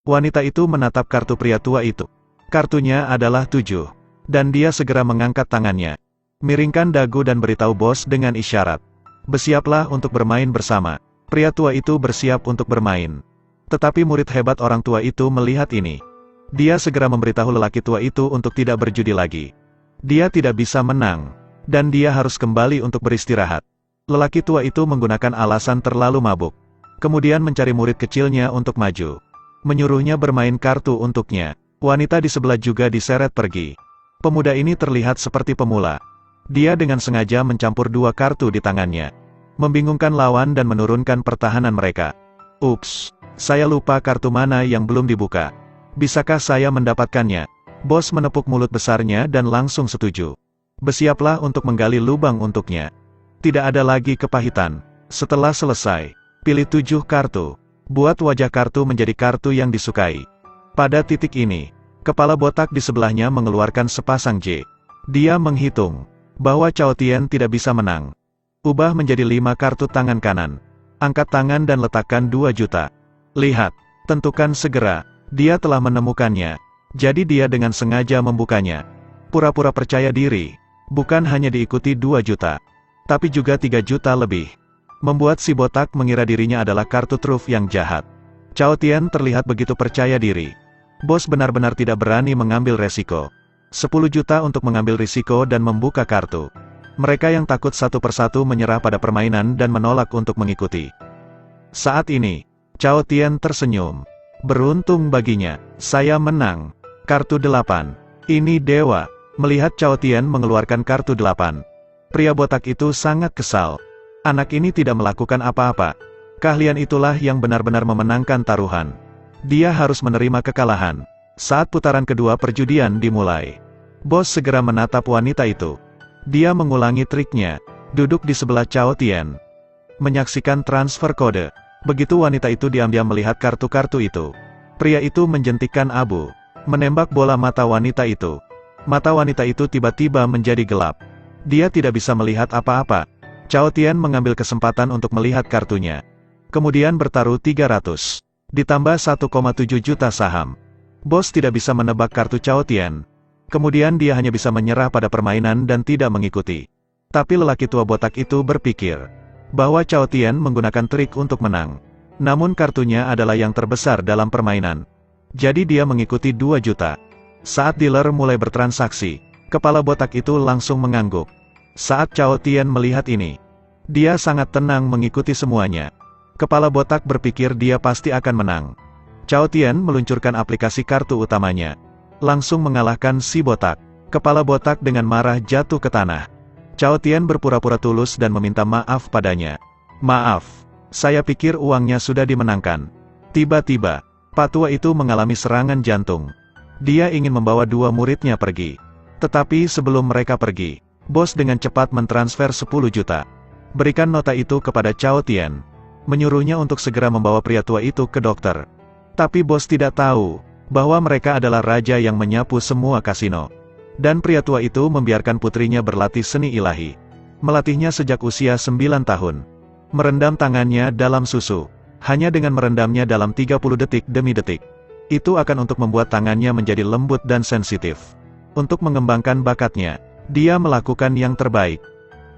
Wanita itu menatap kartu pria tua itu. Kartunya adalah 7. Dan dia segera mengangkat tangannya. Miringkan dagu dan beritahu bos dengan isyarat. Bersiaplah untuk bermain bersama. Pria tua itu bersiap untuk bermain. Tetapi murid hebat orang tua itu melihat ini. Dia segera memberitahu lelaki tua itu untuk tidak berjudi lagi. Dia tidak bisa menang. Dan dia harus kembali untuk beristirahat. Lelaki tua itu menggunakan alasan terlalu mabuk. Kemudian mencari murid kecilnya untuk maju. Menyuruhnya bermain kartu untuknya. Wanita di sebelah juga diseret pergi. Pemuda ini terlihat seperti pemula. Dia dengan sengaja mencampur 2 kartu di tangannya. Membingungkan lawan dan menurunkan pertahanan mereka. Ups, saya lupa kartu mana yang belum dibuka. Bisakah saya mendapatkannya? Bos menepuk mulut besarnya dan langsung setuju. Bersiaplah untuk menggali lubang untuknya. Tidak ada lagi kepahitan. Setelah selesai, pilih 7 kartu. Buat wajah kartu menjadi kartu yang disukai. Pada titik ini, kepala botak di sebelahnya mengeluarkan sepasang J. Dia menghitung bahwa Cao Tian tidak bisa menang. Ubah menjadi 5 kartu tangan kanan. Angkat tangan dan letakkan 2 juta. Lihat, tentukan segera. Dia telah menemukannya. Jadi dia dengan sengaja membukanya. Pura-pura percaya diri. Bukan hanya diikuti 2 juta. Tapi juga 3 juta lebih. Membuat si botak mengira dirinya adalah kartu truf yang jahat. Cao Tian terlihat begitu percaya diri. Bos benar-benar tidak berani mengambil resiko. 10 juta untuk mengambil risiko dan membuka kartu. Mereka yang takut satu persatu menyerah pada permainan dan menolak untuk mengikuti. Saat ini, Cao Tian tersenyum. Beruntung baginya, saya menang. Kartu 8. Ini dewa. Melihat Cao Tian mengeluarkan kartu 8. Pria botak itu sangat kesal. Anak ini tidak melakukan apa-apa. Keahlian itulah yang benar-benar memenangkan taruhan. Dia harus menerima kekalahan. Saat putaran kedua perjudian dimulai. Bos segera menatap wanita itu. Dia mengulangi triknya. Duduk di sebelah Cao Tian. Menyaksikan transfer kode. Begitu wanita itu diam-diam melihat kartu-kartu itu. Pria itu menjentikkan abu. Menembak bola mata wanita itu. Mata wanita itu tiba-tiba menjadi gelap. Dia tidak bisa melihat apa-apa. Cao Tian mengambil kesempatan untuk melihat kartunya. Kemudian bertaruh 300. Ditambah 1,7 juta saham. Bos tidak bisa menebak kartu Cao Tian. Kemudian dia hanya bisa menyerah pada permainan dan tidak mengikuti. Tapi lelaki tua botak itu berpikir bahwa Cao Tian menggunakan trik untuk menang. Namun kartunya adalah yang terbesar dalam permainan. Jadi dia mengikuti 2 juta. Saat dealer mulai bertransaksi, kepala botak itu langsung mengangguk. Saat Cao Tian melihat ini, dia sangat tenang mengikuti semuanya. Kepala botak berpikir dia pasti akan menang. Cao Tian meluncurkan aplikasi kartu utamanya. Langsung mengalahkan si botak. Kepala botak dengan marah jatuh ke tanah. Cao Tian berpura-pura tulus dan meminta maaf padanya. Maaf, saya pikir uangnya sudah dimenangkan. Tiba-tiba, Pak tua itu mengalami serangan jantung. Dia ingin membawa 2 muridnya pergi. Tetapi sebelum mereka pergi, bos dengan cepat mentransfer 10 juta. Berikan nota itu kepada Cao Tian. Menyuruhnya untuk segera membawa pria tua itu ke dokter. Tapi bos tidak tahu bahwa mereka adalah raja yang menyapu semua kasino. Dan pria tua itu membiarkan putrinya berlatih seni ilahi. Melatihnya sejak usia 9 tahun. Merendam tangannya dalam susu. Hanya dengan merendamnya dalam 30 detik demi detik. Itu akan untuk membuat tangannya menjadi lembut dan sensitif. Untuk mengembangkan bakatnya, dia melakukan yang terbaik.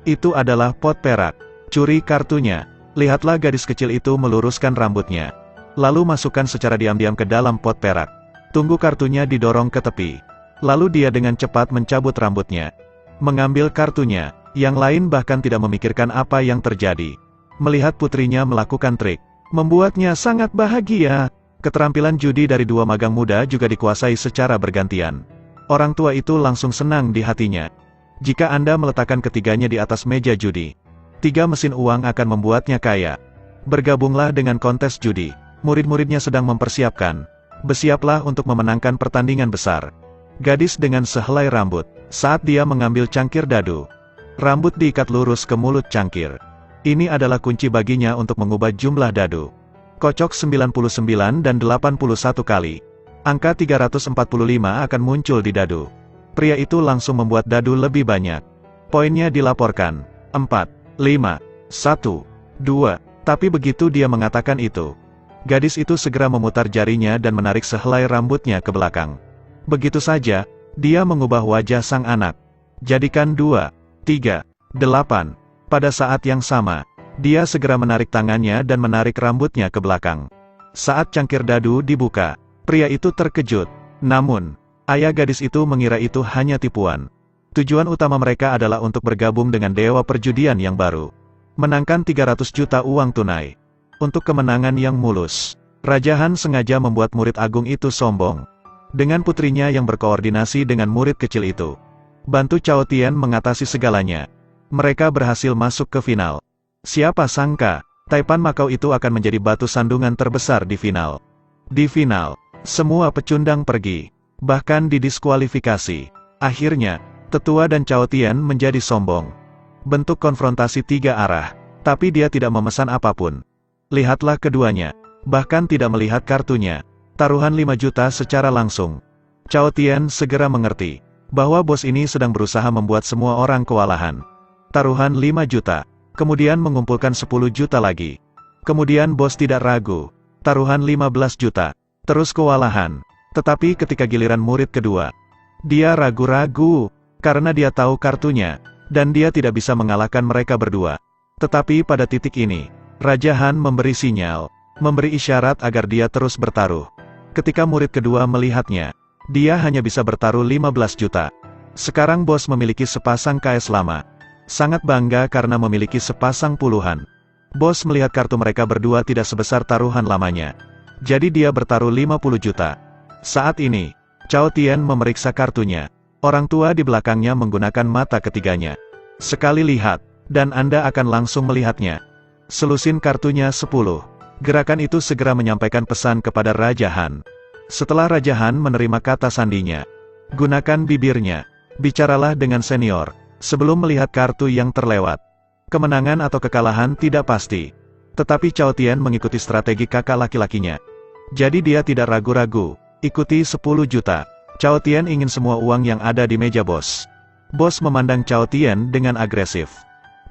Itu adalah pot perak. Curi kartunya. Lihatlah gadis kecil itu meluruskan rambutnya. Lalu masukkan secara diam-diam ke dalam pot perak. Tunggu kartunya didorong ke tepi. Lalu dia dengan cepat mencabut rambutnya. Mengambil kartunya. Yang lain bahkan tidak memikirkan apa yang terjadi. Melihat putrinya melakukan trik, membuatnya sangat bahagia. Keterampilan judi dari 2 magang muda juga dikuasai secara bergantian. Orang tua itu langsung senang di hatinya. Jika Anda meletakkan ketiganya di atas meja judi, 3 mesin uang akan membuatnya kaya. Bergabunglah dengan kontes judi. Murid-muridnya sedang mempersiapkan. Bersiaplah untuk memenangkan pertandingan besar. Gadis dengan sehelai rambut. Saat dia mengambil cangkir dadu, rambut diikat lurus ke mulut cangkir. Ini adalah kunci baginya untuk mengubah jumlah dadu. Kocok 99 dan 81 kali. Angka 345 akan muncul di dadu. Pria itu langsung membuat dadu lebih banyak. Poinnya dilaporkan. 4, 5, 1, 2. Tapi begitu dia mengatakan itu, Gadis itu segera memutar jarinya dan menarik sehelai rambutnya ke belakang. Begitu saja, dia mengubah wajah sang anak. Jadikan 2, 3, 8. Pada saat yang sama, dia segera menarik tangannya dan menarik rambutnya ke belakang. Saat cangkir dadu dibuka, pria itu terkejut. Namun, ayah gadis itu mengira itu hanya tipuan. Tujuan utama mereka adalah untuk bergabung dengan dewa perjudian yang baru. Menangkan 300 juta uang tunai. Untuk kemenangan yang mulus, Raja Han sengaja membuat murid agung itu sombong. Dengan putrinya yang berkoordinasi dengan murid kecil itu, bantu Cao Tian mengatasi segalanya. Mereka berhasil masuk ke final. Siapa sangka, Taipan Makau itu akan menjadi batu sandungan terbesar di final. Di final, semua pecundang pergi, bahkan didiskualifikasi. Akhirnya, Tetua dan Cao Tian menjadi sombong. Bentuk konfrontasi 3 arah, tapi dia tidak memesan apapun. Lihatlah keduanya, bahkan tidak melihat kartunya. Taruhan 5 juta secara langsung. Cao Tian segera mengerti, bahwa bos ini sedang berusaha membuat semua orang kewalahan. Taruhan 5 juta, kemudian mengumpulkan 10 juta lagi. Kemudian bos tidak ragu, taruhan 15 juta, terus kewalahan. Tetapi ketika giliran murid kedua, dia ragu-ragu, karena dia tahu kartunya, dan dia tidak bisa mengalahkan mereka berdua. Tetapi pada titik ini, Raja Han memberi sinyal, memberi isyarat agar dia terus bertaruh. Ketika murid kedua melihatnya, dia hanya bisa bertaruh 15 juta. Sekarang bos memiliki sepasang KS lama. Sangat bangga karena memiliki sepasang puluhan. Bos melihat kartu mereka berdua tidak sebesar taruhan lamanya. Jadi dia bertaruh 50 juta. Saat ini, Cao Tian memeriksa kartunya. Orang tua di belakangnya menggunakan mata ketiganya. Sekali lihat, dan Anda akan langsung melihatnya. Selusin kartunya 10. Gerakan itu segera menyampaikan pesan kepada Raja Han. Setelah Raja Han menerima kata sandinya, gunakan bibirnya. Bicaralah dengan senior, sebelum melihat kartu yang terlewat. Kemenangan atau kekalahan tidak pasti. Tetapi Cao Tian mengikuti strategi kakak laki-lakinya. Jadi dia tidak ragu-ragu, ikuti 10 juta. Cao Tian ingin semua uang yang ada di meja bos. Bos memandang Cao Tian dengan agresif.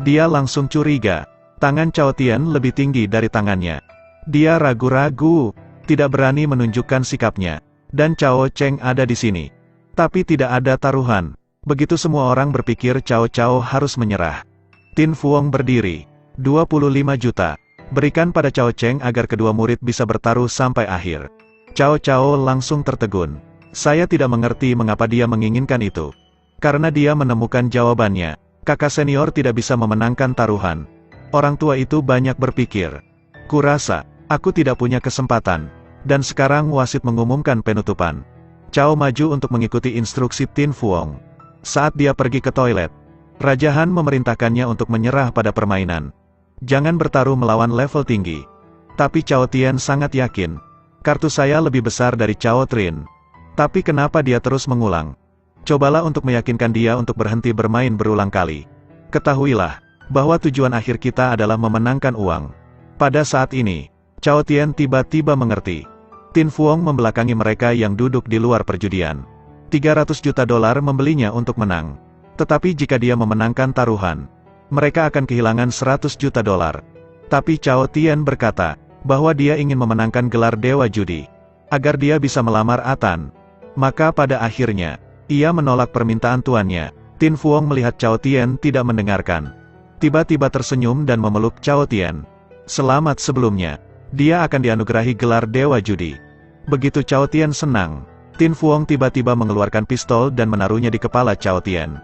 Dia langsung curiga, tangan Cao Tian lebih tinggi dari tangannya. Dia ragu-ragu, tidak berani menunjukkan sikapnya. Dan Cao Cheng ada di sini. Tapi tidak ada taruhan. Begitu semua orang berpikir Cao harus menyerah. Tin Fuong berdiri. 25 juta. Berikan pada Cao Cheng agar kedua murid bisa bertaruh sampai akhir. Cao langsung tertegun. Saya tidak mengerti mengapa dia menginginkan itu. Karena dia menemukan jawabannya. Kakak senior tidak bisa memenangkan taruhan. Orang tua itu banyak berpikir. Kurasa, aku tidak punya kesempatan. Dan sekarang wasit mengumumkan penutupan. Cao maju untuk mengikuti instruksi Tin Fuong. Saat dia pergi ke toilet, Raja Han memerintahkannya untuk menyerah pada permainan. Jangan bertaruh melawan level tinggi. Tapi Cao Tian sangat yakin. Kartu saya lebih besar dari Cao Trin. Tapi kenapa dia terus mengulang? Cobalah untuk meyakinkan dia untuk berhenti bermain berulang kali. Ketahuilah, bahwa tujuan akhir kita adalah memenangkan uang. Pada saat ini, Cao Tian tiba-tiba mengerti. Tin Fuong membelakangi mereka yang duduk di luar perjudian. 300 juta dolar membelinya untuk menang. Tetapi jika dia memenangkan taruhan, mereka akan kehilangan 100 juta dolar. Tapi Cao Tian berkata, bahwa dia ingin memenangkan gelar Dewa Judi. Agar dia bisa melamar Atan. Maka pada akhirnya, ia menolak permintaan tuannya. Tin Fuong melihat Cao Tian tidak mendengarkan. Tiba-tiba tersenyum dan memeluk Cao Tian. Selamat sebelumnya. Dia akan dianugerahi gelar Dewa Judi. Begitu Cao Tian senang, Tin Fuong tiba-tiba mengeluarkan pistol dan menaruhnya di kepala Cao Tian.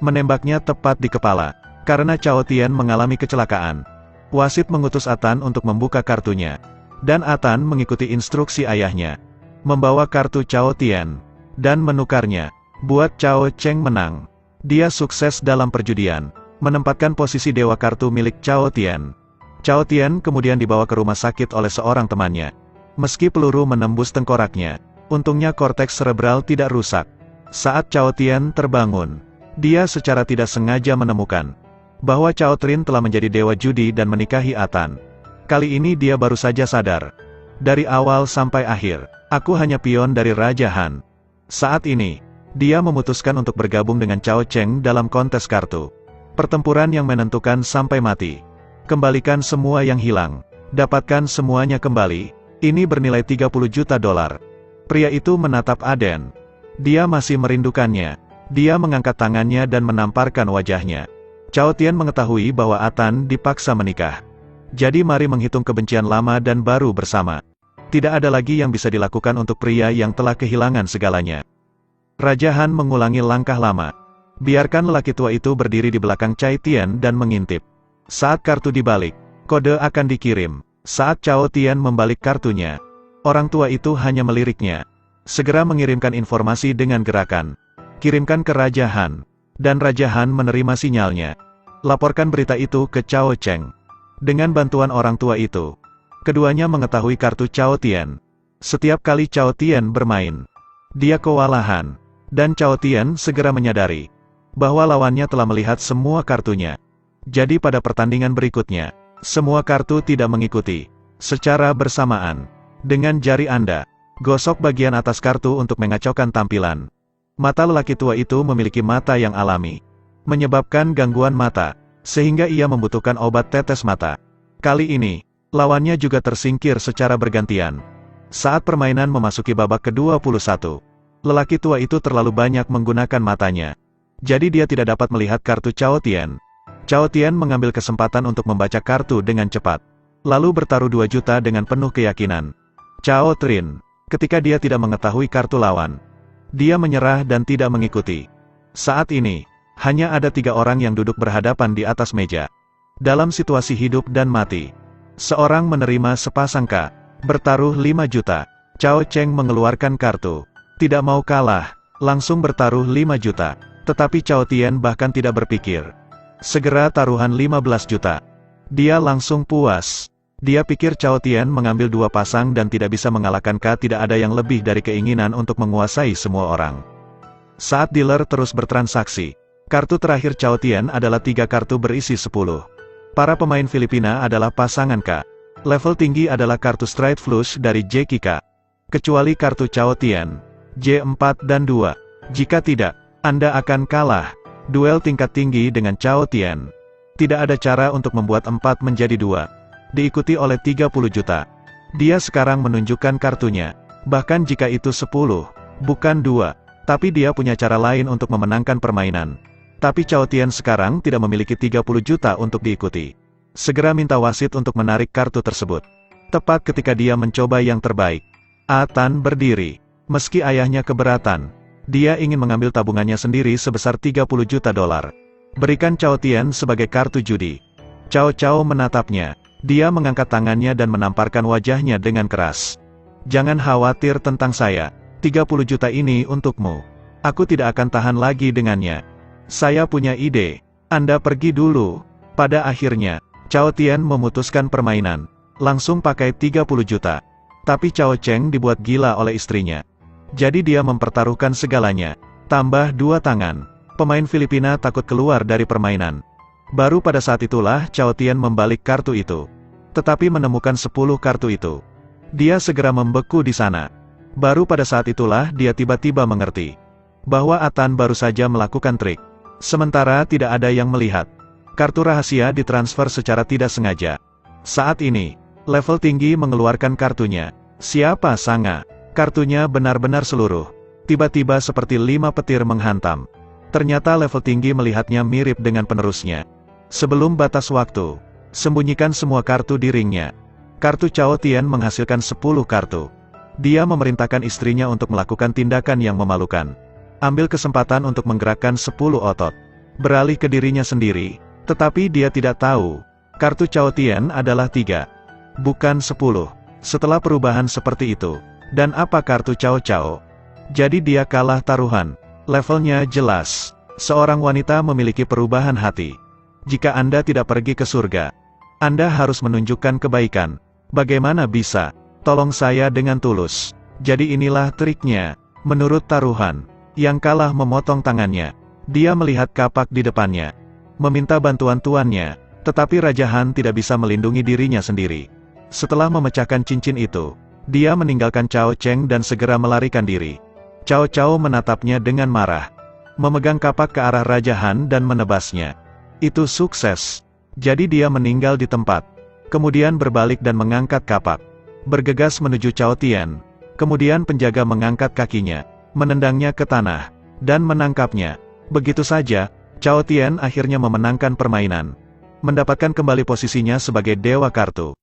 Menembaknya tepat di kepala. Karena Cao Tian mengalami kecelakaan, wasit mengutus Atan untuk membuka kartunya. Dan Atan mengikuti instruksi ayahnya. Membawa kartu Cao Tian, dan menukarnya, buat Cao Cheng menang. Dia sukses dalam perjudian, menempatkan posisi dewa kartu milik Cao Tian. Cao Tian kemudian dibawa ke rumah sakit oleh seorang temannya. Meski peluru menembus tengkoraknya, untungnya korteks cerebral tidak rusak. Saat Cao Tian terbangun, dia secara tidak sengaja menemukan bahwa Cao Trin telah menjadi dewa judi dan menikahi Atan. Kali ini dia baru saja sadar. Dari awal sampai akhir, aku hanya pion dari Raja Han. Saat ini, dia memutuskan untuk bergabung dengan Cao Cheng dalam kontes kartu. Pertempuran yang menentukan sampai mati. Kembalikan semua yang hilang. Dapatkan semuanya kembali. Ini bernilai 30 juta dolar. Pria itu menatap Aden. Dia masih merindukannya. Dia mengangkat tangannya dan menamparkan wajahnya. Cao Tian mengetahui bahwa Atan dipaksa menikah. Jadi mari menghitung kebencian lama dan baru bersama. Tidak ada lagi yang bisa dilakukan untuk pria yang telah kehilangan segalanya. Raja Han mengulangi langkah lama. Biarkan lelaki tua itu berdiri di belakang Cai Tian dan mengintip. Saat kartu dibalik, kode akan dikirim. Saat Cao Tian membalik kartunya, orang tua itu hanya meliriknya. Segera mengirimkan informasi dengan gerakan. Kirimkan ke Raja Han. Dan Raja Han menerima sinyalnya. Laporkan berita itu ke Cao Cheng. Dengan bantuan orang tua itu, keduanya mengetahui kartu Cao Tian. Setiap kali Cao Tian bermain, dia kewalahan. Dan Cao Tian segera menyadari bahwa lawannya telah melihat semua kartunya. Jadi pada pertandingan berikutnya, semua kartu tidak mengikuti. Secara bersamaan, dengan jari Anda, gosok bagian atas kartu untuk mengacaukan tampilan. Mata lelaki tua itu memiliki mata yang alami, menyebabkan gangguan mata, sehingga ia membutuhkan obat tetes mata. Kali ini, lawannya juga tersingkir secara bergantian. Saat permainan memasuki babak ke-21, lelaki tua itu terlalu banyak menggunakan matanya. Jadi dia tidak dapat melihat kartu Cao Tian. Cao Tian mengambil kesempatan untuk membaca kartu dengan cepat. Lalu bertaruh 2 juta dengan penuh keyakinan. Cao Trin, ketika dia tidak mengetahui kartu lawan, dia menyerah dan tidak mengikuti. Saat ini, hanya ada 3 orang yang duduk berhadapan di atas meja. Dalam situasi hidup dan mati, seorang menerima sepasang K, bertaruh 5 juta. Cao Cheng mengeluarkan kartu. Tidak mau kalah, langsung bertaruh 5 juta. Tetapi Cao Tian bahkan tidak berpikir. Segera taruhan 15 juta. Dia langsung puas. Dia pikir Cao Tian mengambil 2 pasang dan tidak bisa mengalahkan K. Tidak ada yang lebih dari keinginan untuk menguasai semua orang. Saat dealer terus bertransaksi, kartu terakhir Cao Tian adalah 3 kartu berisi 10. Para pemain Filipina adalah pasangan K. Level tinggi adalah kartu straight flush dari Jackie K. Kecuali kartu Cao Tian, J4 dan 2. Jika tidak, Anda akan kalah. Duel tingkat tinggi dengan Cao Tian. Tidak ada cara untuk membuat 4 menjadi 2. Diikuti oleh 30 juta. Dia sekarang menunjukkan kartunya. Bahkan jika itu 10, bukan 2. Tapi dia punya cara lain untuk memenangkan permainan. Tapi Cao Tian sekarang tidak memiliki 30 juta untuk diikuti. Segera minta wasit untuk menarik kartu tersebut. Tepat ketika dia mencoba yang terbaik, Atan berdiri. Meski ayahnya keberatan, dia ingin mengambil tabungannya sendiri sebesar 30 juta dolar. Berikan Cao Tian sebagai kartu judi. Cao menatapnya. Dia mengangkat tangannya dan menamparkan wajahnya dengan keras. Jangan khawatir tentang saya. 30 juta ini untukmu. Aku tidak akan tahan lagi dengannya. Saya punya ide. Anda pergi dulu. Pada akhirnya, Cao Tian memutuskan permainan. Langsung pakai 30 juta. Tapi Cao Cheng dibuat gila oleh istrinya. Jadi dia mempertaruhkan segalanya. Tambah 2 tangan. Pemain Filipina takut keluar dari permainan. Baru pada saat itulah Cao Tian membalik kartu itu. Tetapi menemukan 10 kartu itu. Dia segera membeku di sana. Baru pada saat itulah dia tiba-tiba mengerti bahwa Atan baru saja melakukan trik. Sementara tidak ada yang melihat. Kartu rahasia ditransfer secara tidak sengaja. Saat ini, level tinggi mengeluarkan kartunya. Siapa sangka, kartunya benar-benar seluruh. Tiba-tiba seperti 5 petir menghantam. Ternyata level tinggi melihatnya mirip dengan penerusnya. Sebelum batas waktu, sembunyikan semua kartu di ringnya. Kartu Cao Tian menghasilkan 10 kartu. Dia memerintahkan istrinya untuk melakukan tindakan yang memalukan. Ambil kesempatan untuk menggerakkan 10 otot. Beralih ke dirinya sendiri, tetapi dia tidak tahu. Kartu Cao Tian adalah 3. Bukan 10. Setelah perubahan seperti itu. Dan apa kartu Cao? Jadi dia kalah taruhan. Levelnya jelas. Seorang wanita memiliki perubahan hati. Jika Anda tidak pergi ke surga, Anda harus menunjukkan kebaikan. Bagaimana bisa? Tolong saya dengan tulus. Jadi inilah triknya. Menurut taruhan, yang kalah memotong tangannya. Dia melihat kapak di depannya. Meminta bantuan tuannya. Tetapi Raja Han tidak bisa melindungi dirinya sendiri. Setelah memecahkan cincin itu, dia meninggalkan Cao Cheng dan segera melarikan diri. Cao menatapnya dengan marah. Memegang kapak ke arah Raja Han dan menebasnya. Itu sukses. Jadi dia meninggal di tempat. kemudian berbalik dan mengangkat kapak. Bergegas menuju Cao Tian. Kemudian penjaga mengangkat kakinya, menendangnya ke tanah, dan menangkapnya. Begitu saja, Cao Tian akhirnya memenangkan permainan. Mendapatkan kembali posisinya sebagai dewa kartu.